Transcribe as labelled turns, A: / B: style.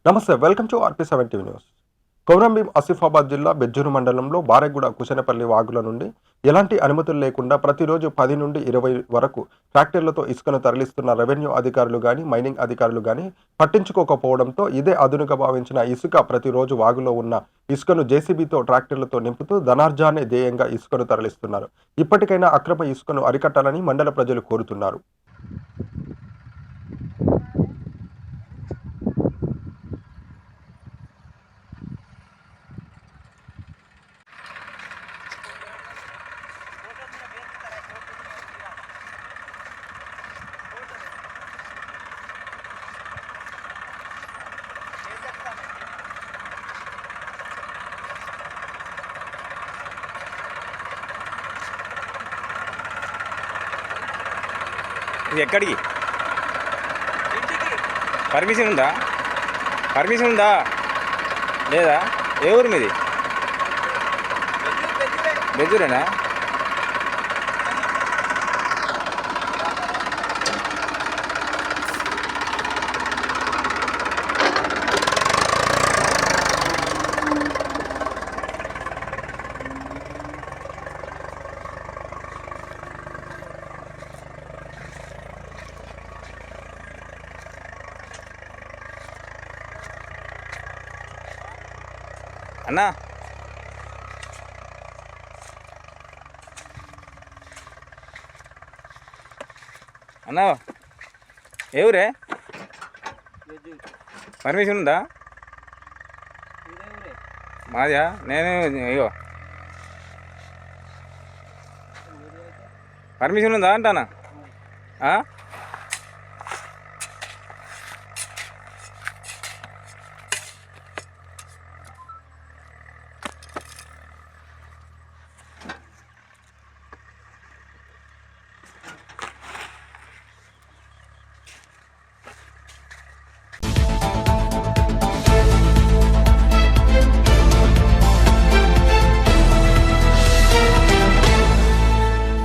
A: నమస్తే. Welcome to RP 70 news. Komaram Bheem Asifabad జిల్లా బెజ్జూరు మండలంలో బారెగూడ కుశనపల్లి వాగుల నుండి ఎలాంటి అనుమతులు లేకుండా ప్రతిరోజు 10 నుండి 20 వరకు ట్రాక్టర్లతో ఇసుకను తరలిస్తున్న రెవెన్యూ అధికారులు గాని, మైనింగ్ అధికారులు గాని పట్టించుకోకపోవడంతో ఇదే అదునుగా భావించిన ఇసుక ప్రతిరోజు వాగులో ఉన్న ఇసుకను జేసీబీతో ట్రాక్టర్లతో నింపుతూ ధనార్జానే ధ్యేయంగా ఇసుకను తరలిస్తున్నారు. ఇప్పటికైనా అక్రమ ఇసుకను అరికట్టాలని మండల ప్రజలు కోరుతున్నారు.
B: ఇది ఎక్కడికి పర్మిషన్ ఉందా? పర్మిషన్ ఉందా లేదా? ఏ ఊరు మీది? బెజ్జూరేనా? అన్నా అన్నా ఏ ఊరే? పర్మిషన్ ఉందా? మాదా? నేను అయ్యో పర్మిషన్ ఉందా అంటానా?